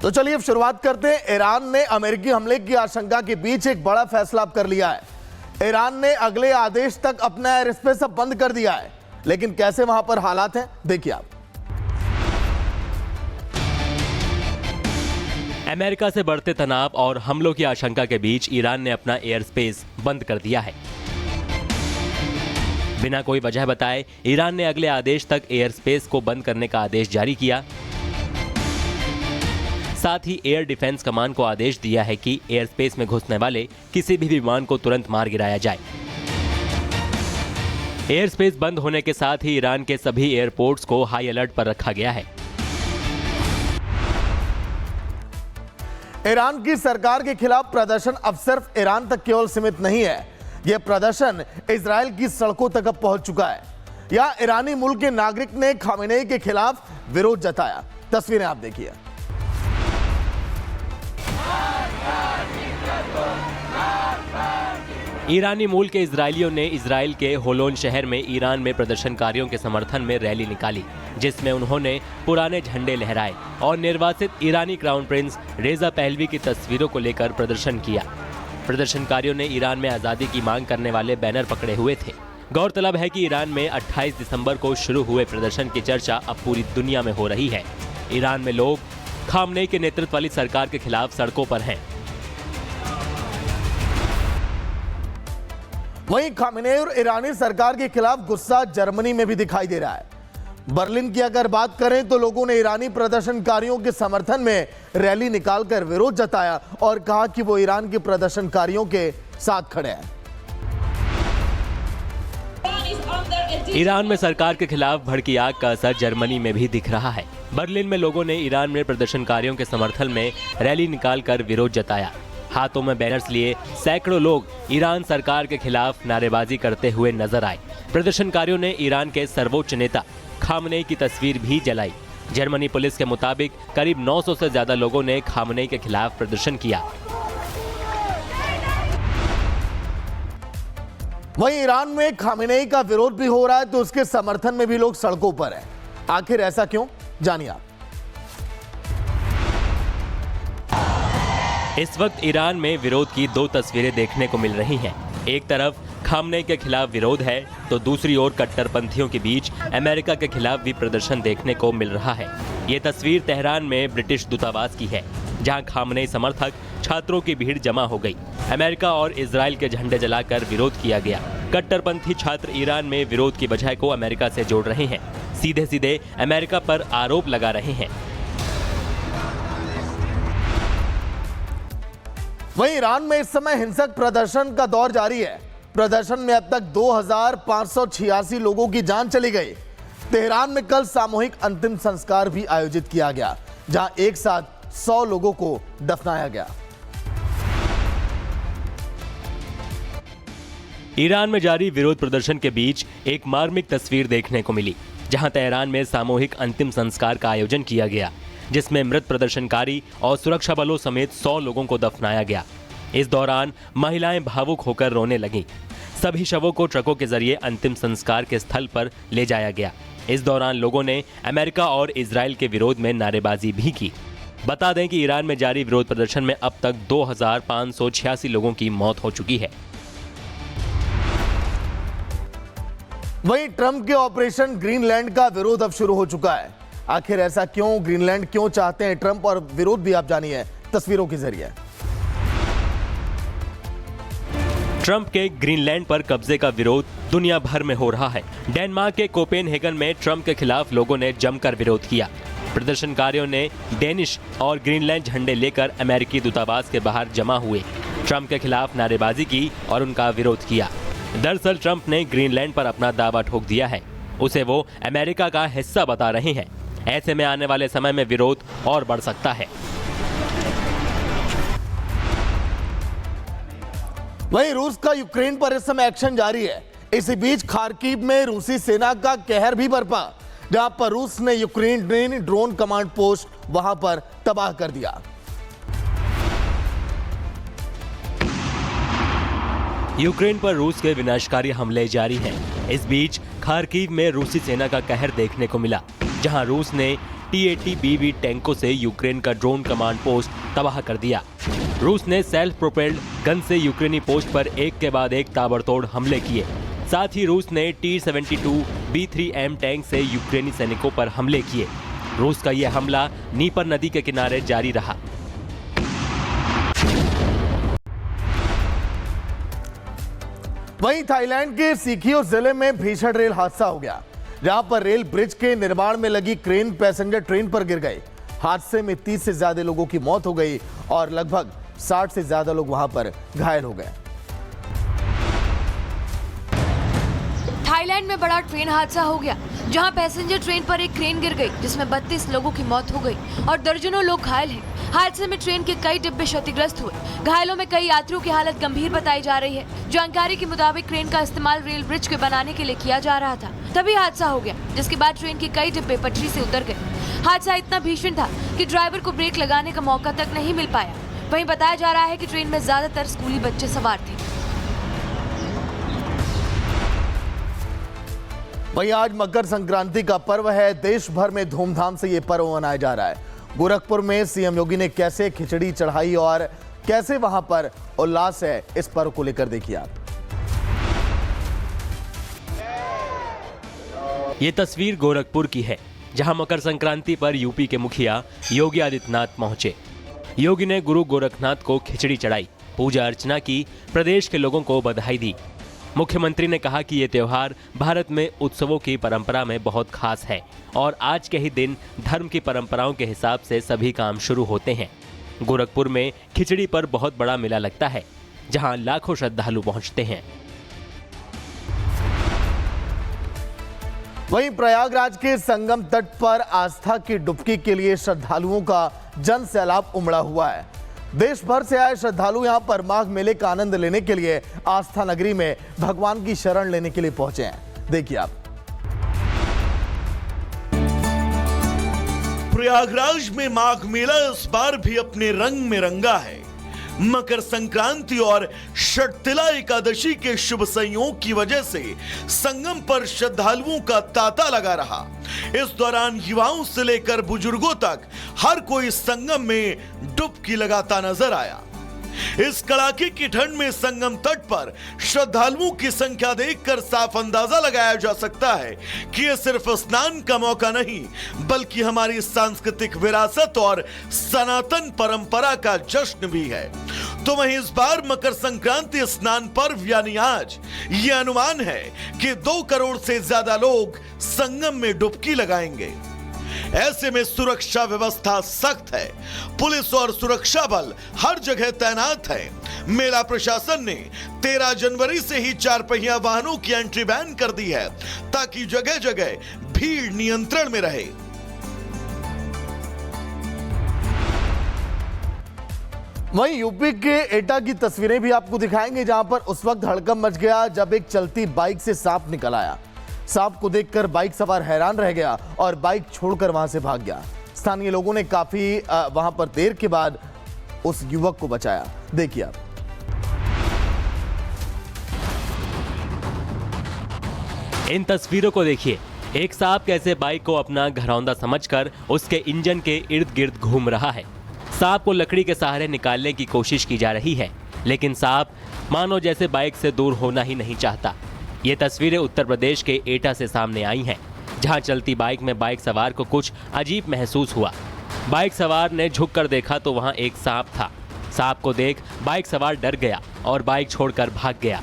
तो चलिए अब शुरुआत करते हैं। ईरान ने अमेरिकी हमले की आशंका के बीच एक बड़ा फैसला अब कर लिया है। ईरान ने अगले आदेश तक अपना एयर स्पेस अब बंद कर दिया है, लेकिन कैसे वहां पर हालात हैं देखिए आप। अमेरिका से बढ़ते तनाव और हमलों की आशंका के बीच ईरान ने अपना एयर स्पेस बंद कर दिया है। बिना कोई वजह बताए ईरान ने अगले आदेश तक एयर स्पेस को बंद करने का आदेश जारी किया। साथ ही एयर डिफेंस कमान को आदेश दिया है कि एयर स्पेस में घुसने वाले किसी भी विमान को तुरंत मार गिराया जाए। एयर स्पेस बंद होने के साथ ही ईरान के सभी एयरपोर्ट्स को हाई अलर्ट पर रखा गया है। ईरान की सरकार के खिलाफ प्रदर्शन अब सिर्फ ईरान तक केवल सीमित नहीं है, यह प्रदर्शन इजराइल की सड़कों तक अब पहुंच चुका है। यहां ईरानी मूल के नागरिक ने खामेनेई के खिलाफ विरोध जताया। तस्वीरें आप देखिए। ईरानी मूल के इजरायलियों ने इजराइल के होलोन शहर में ईरान में प्रदर्शनकारियों के समर्थन में रैली निकाली, जिसमें उन्होंने पुराने झंडे लहराए और निर्वासित ईरानी क्राउन प्रिंस रेजा पहलवी की तस्वीरों को लेकर प्रदर्शन किया। प्रदर्शनकारियों ने ईरान में आज़ादी की मांग करने वाले बैनर पकड़े हुए थे। गौरतलब है कि ईरान में 28 दिसंबर को शुरू हुए प्रदर्शन की चर्चा अब पूरी दुनिया में हो रही है। ईरान में लोग खामनेई के नेतृत्व वाली सरकार के खिलाफ सड़कों पर हैं। वहीं खामेनेई और ईरानी सरकार के खिलाफ गुस्सा जर्मनी में भी दिखाई दे रहा है। बर्लिन की अगर बात करें तो लोगों ने ईरानी प्रदर्शनकारियों के समर्थन में रैली निकालकर विरोध जताया और कहा कि वो ईरान के प्रदर्शनकारियों के साथ खड़े हैं। ईरान में सरकार के खिलाफ भड़की आग का असर जर्मनी में भी दिख रहा है। बर्लिन में लोगों ने ईरान में प्रदर्शनकारियों के समर्थन में रैली निकालकर विरोध जताया। हाथों में बैनर्स लिए सैकड़ों लोग ईरान सरकार के खिलाफ नारेबाजी करते हुए नजर आए। प्रदर्शनकारियों ने ईरान के सर्वोच्च नेता खामनेई की तस्वीर भी जलाई। जर्मनी पुलिस के मुताबिक करीब 900 से ज्यादा लोगों ने खामनेई के खिलाफ प्रदर्शन किया। वहीं ईरान में खामेनेई का विरोध भी हो रहा है तो उसके समर्थन में भी लोग सड़कों पर हैं। आखिर ऐसा क्यों, जानिए आप। इस वक्त ईरान में विरोध की दो तस्वीरें देखने को मिल रही हैं। एक तरफ खामनेई के खिलाफ विरोध है तो दूसरी ओर कट्टरपंथियों के बीच अमेरिका के खिलाफ भी प्रदर्शन देखने को मिल रहा है। ये तस्वीर तेहरान में ब्रिटिश दूतावास की है, जहां खामनेई समर्थक छात्रों की भीड़ जमा हो गई। अमेरिका और इजराइल के झंडे जलाकर विरोध किया गया। कट्टरपंथी छात्र ईरान में विरोध की वजह को अमेरिका से जोड़ रहे हैं, सीधे सीधे अमेरिका पर आरोप लगा रहे हैं। वहीं ईरान में इस समय हिंसक प्रदर्शन का दौर जारी है। प्रदर्शन में अब तक 2586 लोगों की जान चली गई। तेहरान में कल सामूहिक अंतिम संस्कार भी आयोजित किया गया, जहां एक साथ 100 लोगों को दफनाया गया। ईरान में जारी विरोध प्रदर्शन के बीच एक मार्मिक तस्वीर देखने को मिली, जहां तेहरान में सामूहिक अंतिम संस्कार का आयोजन किया गया, जिसमें मृत प्रदर्शनकारी और सुरक्षा बलों समेत 100 लोगों को दफनाया गया। इस दौरान महिलाएं भावुक होकर रोने लगीं। सभी शवों को ट्रकों के जरिए अंतिम संस्कार के स्थल पर ले जाया गया। इस दौरान लोगों ने अमेरिका और इजराइल के विरोध में नारेबाजी भी की। बता दें कि ईरान में जारी विरोध प्रदर्शन में अब तक 2586 लोगों की मौत हो चुकी है। वहीं ट्रंप के ऑपरेशन ग्रीनलैंड का विरोध अब शुरू हो चुका है। आखिर ऐसा क्यों, ग्रीनलैंड क्यों चाहते हैं ट्रंप, और विरोध भी आप जानिए तस्वीरों के जरिए। ट्रंप के ग्रीनलैंड पर कब्जे का विरोध दुनिया भर में हो रहा है। डेनमार्क के कोपेनहेगन में ट्रंप के खिलाफ लोगों ने जमकर विरोध किया। प्रदर्शनकारियों ने डेनिश और ग्रीनलैंड झंडे लेकर अमेरिकी दूतावास के बाहर जमा हुए, ट्रंप के खिलाफ नारेबाजी की और उनका विरोध किया। दरअसल ट्रंप ने ग्रीनलैंड पर अपना दावा ठोक दिया है, उसे वो अमेरिका का हिस्सा बता रहे हैं। ऐसे में आने वाले समय में विरोध और बढ़ सकता है। वहीं रूस का यूक्रेन पर इस समय एक्शन जारी है। इसी बीच खार्किव में रूसी सेना का कहर भी बरपा, जहां पर रूस ने यूक्रेनी ड्रोन कमांड पोस्ट वहां पर तबाह कर दिया। यूक्रेन पर रूस के विनाशकारी हमले जारी हैं। इस बीच खार्किव में रूसी सेना का कहर देखने को मिला, जहां रूस ने T-80BV टैंकों से यूक्रेन का ड्रोन कमांड पोस्ट तबाह कर दिया। रूस ने सेल्फ प्रोपेल्ड गन से यूक्रेनी पोस्ट पर एक के बाद एक ताबड़तोड़ हमले किए। साथ ही रूस ने T-72B3M टैंक से यूक्रेनी सैनिकों पर हमले किए। रूस का यह हमला नीपर नदी के किनारे जारी रहा। वहीं थाईलैंड के सीकियो जिले में भीषण रेल हादसा हो गया, जहां पर रेल ब्रिज के निर्माण में लगी क्रेन पैसेंजर ट्रेन पर गिर गई। हादसे में 30 से ज्यादा लोगों की मौत हो गई और लगभग 60 से ज्यादा लोग वहां पर घायल हो गए। थाईलैंड में बड़ा ट्रेन हादसा हो गया, जहां पैसेंजर ट्रेन पर एक क्रेन गिर गई, जिसमें 32 लोगों की मौत हो गई और दर्जनों लोग घायल हैं। हादसे में ट्रेन के कई डिब्बे क्षतिग्रस्त हुए। घायलों में कई यात्रियों की हालत गंभीर बताई जा रही है। जानकारी के मुताबिक क्रेन का इस्तेमाल रेल ब्रिज के बनाने के लिए किया जा रहा था, तभी हादसा हो गया, जिसके बाद ट्रेन के कई डिब्बे पटरी से उतर गए। हादसा इतना भीषण था कि ड्राइवर को ब्रेक लगाने का मौका तक नहीं मिल पाया। वहीं बताया जा रहा है कि ट्रेन में ज्यादातर स्कूली बच्चे सवार थे। वहीं आज मकर संक्रांति का पर्व है। देश भर में धूमधाम से ये पर्व मनाया जा रहा है। गोरखपुर में सीएम योगी ने कैसे खिचड़ी चढ़ाई और कैसे वहां पर उल्लास है, इस पर्व को लेकर देखिए आप। ये तस्वीर गोरखपुर की है, जहां मकर संक्रांति पर यूपी के मुखिया योगी आदित्यनाथ पहुंचे। योगी ने गुरु गोरखनाथ को खिचड़ी चढ़ाई, पूजा अर्चना की, प्रदेश के लोगों को बधाई दी। मुख्यमंत्री ने कहा कि ये त्योहार भारत में उत्सवों की परंपरा में बहुत खास है और आज के ही दिन धर्म की परंपराओं के हिसाब से सभी काम शुरू होते हैं। गोरखपुर में खिचड़ी पर बहुत बड़ा मेला लगता है, जहां लाखों श्रद्धालु पहुंचते हैं। वहीं प्रयागराज के संगम तट पर आस्था की डुबकी के लिए श्रद्धालुओं का जन सैलाब उमड़ा हुआ है। देश भर से आए श्रद्धालु यहां पर माघ मेले का आनंद लेने के लिए आस्था नगरी में भगवान की शरण लेने के लिए पहुंचे हैं। देखिए आप। प्रयागराज में माघ मेला इस बार भी अपने रंग में रंगा है। मकर संक्रांति और षटतिला एकादशी के शुभ संयोग की वजह से संगम पर श्रद्धालुओं का तांता लगा रहा। इस दौरान युवाओं से लेकर बुजुर्गों तक हर कोई संगम में डुबकी लगाता नजर आया। इस कड़ाके की ठंड में संगम तट पर श्रद्धालुओं की संख्या देखकर साफ अंदाजा लगाया जा सकता है कि यह सिर्फ स्नान का मौका नहीं, बल्कि हमारी सांस्कृतिक विरासत और सनातन परंपरा का जश्न भी है। तो वहीं इस बार मकर संक्रांति स्नान पर्व यानी आज यह अनुमान है कि 2 करोड़ से ज्यादा लोग संगम में डुबकी लगाएंगे। ऐसे में सुरक्षा व्यवस्था सख्त है। पुलिस और सुरक्षा बल हर जगह तैनात है। मेला प्रशासन ने 13 जनवरी से ही 4 पहिया वाहनों की एंट्री बैन कर दी है, ताकि जगह जगह भीड़ नियंत्रण में रहे। वहीं यूपी के एटा की तस्वीरें भी आपको दिखाएंगे, जहां पर उस वक्त हड़कंप मच गया जब एक चलती बाइक से सांप निकल आया। सांप को देखकर बाइक सवार हैरान रह गया और बाइक छोड़कर वहां से भाग गया। स्थानीय लोगों ने काफी वहां पर देर के बाद उस युवक को बचाया। देखिए आप। इन तस्वीरों को देखिए, एक सांप कैसे बाइक को अपना घरौंदा समझकर उसके इंजन के इर्द गिर्द घूम रहा है। सांप को लकड़ी के सहारे निकालने की कोशिश की जा रही है, लेकिन सांप मानो जैसे बाइक से दूर होना ही नहीं चाहता। ये तस्वीरें उत्तर प्रदेश के एटा से सामने आई हैं, जहां चलती बाइक में बाइक सवार को कुछ अजीब महसूस हुआ। बाइक सवार ने झुककर देखा तो वहां एक सांप था। सांप को देख बाइक सवार डर गया और बाइक छोड़कर भाग गया।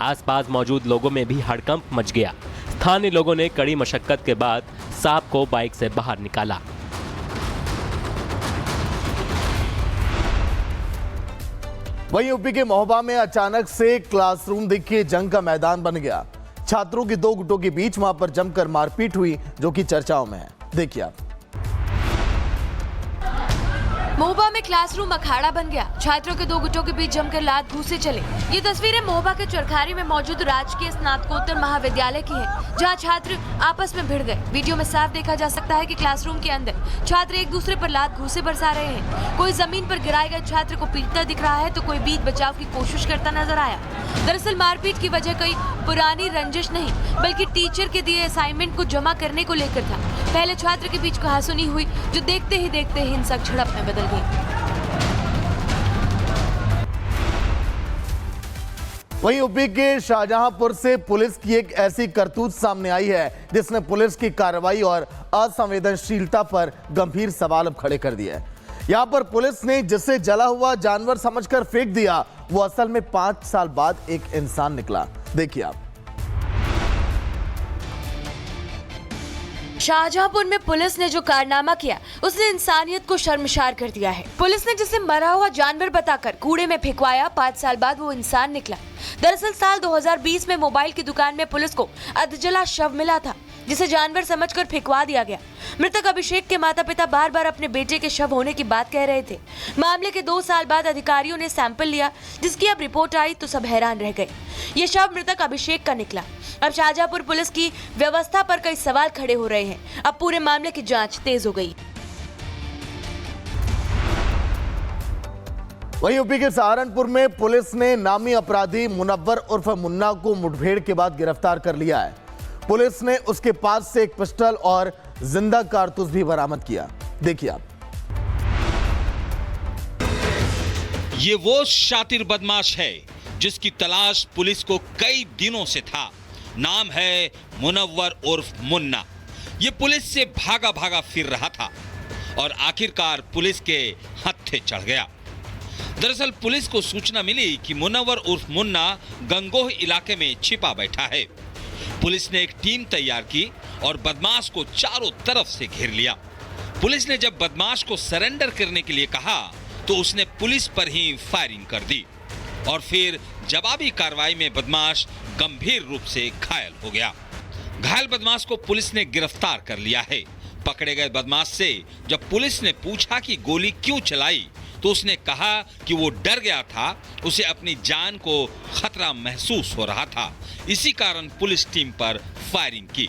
आसपास मौजूद लोगों में भी हड़कंप मच गया। स्थानीय लोगों ने कड़ी मशक्कत के बाद सांप को बाइक से बाहर निकाला। वहीं यूपी के महोबा में अचानक से क्लासरूम देखिए जंग का मैदान बन गया। छात्रों की 2 गुटों के बीच वहां पर जमकर मारपीट हुई, जो कि चर्चाओं में है। देखिए आप। महोबा में क्लासरूम अखाड़ा बन गया। छात्रों के 2 गुटों के बीच जमकर लात घूंसे चले। ये तस्वीरें महोबा के चरखारी में मौजूद राजकीय स्नातकोत्तर महाविद्यालय की है, जहां छात्र आपस में भिड़ गए। वीडियो में साफ देखा जा सकता है कि क्लासरूम के अंदर छात्र एक दूसरे पर लात घूंसे बरसा रहे हैं। कोई जमीन पर गिराए गए छात्र को पीटता दिख रहा है, तो कोई बीच बचाव की कोशिश करता नजर आया। दरअसल मारपीट की वजह कोई पुरानी रंजिश नहीं बल्कि टीचर के दिए असाइनमेंट को जमा करने को लेकर था। पहले छात्र के बीच कहासुनी हुई जो देखते ही हिंसक झड़प में बदल गई। वहीं यूपी के शाहजहांपुर से पुलिस की एक ऐसी करतूत सामने आई है जिसने पुलिस की कार्रवाई और असंवेदनशीलता पर गंभीर सवाल अब खड़े कर दिए हैं। यहां पर पुलिस ने जिसे जला हुआ जानवर समझकर फेंक दिया वो असल में 5 साल बाद एक इंसान निकला। देखिए आप। शाहजहांपुर में पुलिस ने जो कारनामा किया उसने इंसानियत को शर्मसार कर दिया है। पुलिस ने जिसे मरा हुआ जानवर बताकर कूड़े में फेंकवाया, 5 साल बाद वो इंसान निकला। दरअसल साल 2020 में मोबाइल की दुकान में पुलिस को अधजला शव मिला था जिसे जानवर समझकर फेंकवा दिया गया। मृतक अभिषेक के माता पिता बार बार अपने बेटे के शव होने की बात कह रहे थे। मामले के 2 साल बाद अधिकारियों ने सैंपल लिया जिसकी अब रिपोर्ट आई तो सब हैरान रह गए। ये शव मृतक अभिषेक का निकला। अब शाहजहांपुर पुलिस की व्यवस्था पर कई सवाल खड़े हो रहे हैं। अब पूरे मामले की जांच तेज हो गई। वहीं यूपी के सहारनपुर में पुलिस ने नामी अपराधी मुनव्वर उर्फ मुन्ना को मुठभेड़ के बाद गिरफ्तार कर लिया है। पुलिस ने उसके पास से एक पिस्टल और जिंदा कारतूस भी बरामद किया। देखिए आप। ये वो शातिर बदमाश है जिसकी तलाश पुलिस को कई दिनों से था। नाम है मुनव्वर उर्फ मुन्ना। ये पुलिस से भागा भागा फिर रहा था और आखिरकार पुलिस के हत्थे चढ़ गया। दरअसल पुलिस को सूचना मिली कि मुनव्वर उर्फ मुन्ना गंगोह इलाके में छिपा बैठा है। पुलिस ने एक टीम तैयार की और बदमाश को चारों तरफ से घेर लिया। पुलिस ने जब बदमाश को सरेंडर करने के लिए कहा तो उसने पुलिस पर ही फायरिंग कर दी और फिर जवाबी कार्रवाई में बदमाश गंभीर रूप से घायल हो गया। घायल बदमाश को पुलिस ने गिरफ्तार कर लिया है। पकड़े गए बदमाश से जब पुलिस ने पूछा कि गोली क्यों चलाई तो उसने कहा कि वो डर गया था, उसे अपनी जान को खतरा महसूस हो रहा था, इसी कारण पुलिस टीम पर फायरिंग की।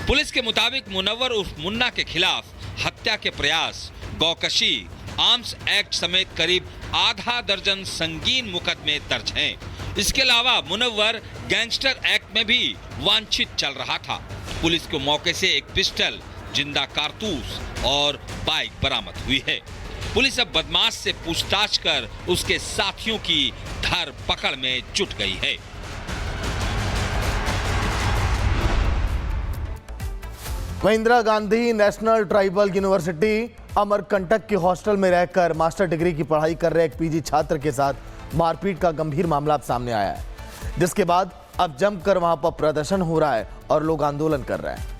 पुलिस के मुताबिक मुनव्वर उर्फ मुन्ना के खिलाफ हत्या के प्रयास, गौकशी, आर्म्स एक्ट समेत करीब आधा दर्जन संगीन मुकदमे दर्ज हैं। इसके अलावा मुनव्वर गैंगस्टर एक्ट में भी वांछित चल रहा था। पुलिस को मौके से एक पिस्टल, जिंदा कारतूस और बाइक बरामद हुई है। पुलिस अब बदमाश से पूछताछ कर उसके साथियों की धर पकड़ में जुट गई है। Indira Gandhi national tribal university Amarkantak के हॉस्टल में रहकर मास्टर डिग्री की पढ़ाई कर रहे एक पीजी छात्र के साथ मारपीट का गंभीर मामला सामने आया है, जिसके बाद अब जमकर वहां पर प्रदर्शन हो रहा है और लोग आंदोलन कर रहे हैं।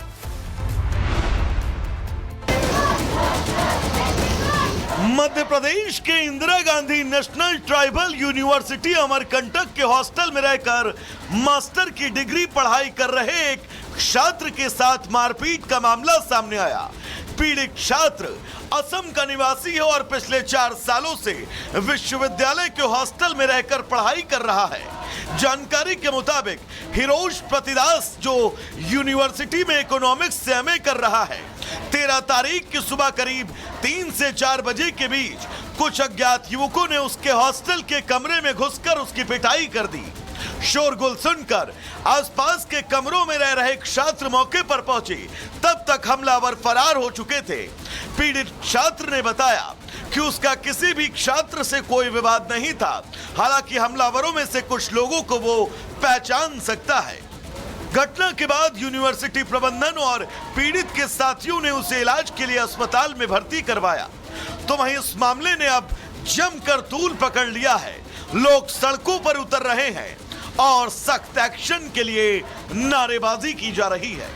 मध्य प्रदेश के Indira Gandhi national tribal university Amarkantak के हॉस्टल में रहकर मास्टर की डिग्री पढ़ाई कर रहे एक छात्र के साथ मारपीट का मामला सामने आया। पीड़ित छात्र असम का निवासी है और पिछले 4 सालों से विश्वविद्यालय के हॉस्टल में रहकर पढ़ाई कर रहा है। जानकारी के मुताबिक हिरोज प्रतिदास जो यूनिवर्सिटी में इकोनॉमिक्स से एमए कर रहा है, 13 तारीख की सुबह करीब 3 से 4 बजे के बीच कुछ अज्ञात युवकों ने उसके हॉस्टल के कमरे में घुसकर उसकी पिटाई कर दी। शोरगुल सुनकर आसपास के कमरों में रह रहे छात्र मौके पर पहुंचे, तब तक हमलावर फरार हो चुके थे। पीड़ित छात्र ने बताया कि उसका किसी भी छात्र से कोई विवाद नहीं था। हालांकि हमलावरों में से कुछ लोगों को वो पहचान सकता है। घटना के बाद यूनिवर्सिटी प्रबंधन और पीड़ित के साथियों ने उसे इलाज के लिए अस्पताल में भर्ती करवाया। तो वहीं इस मामले ने अब जमकर तूल पकड़ लिया है। लोग सड़कों पर उतर रहे हैं और सख्त एक्शन के लिए नारेबाजी की जा रही है।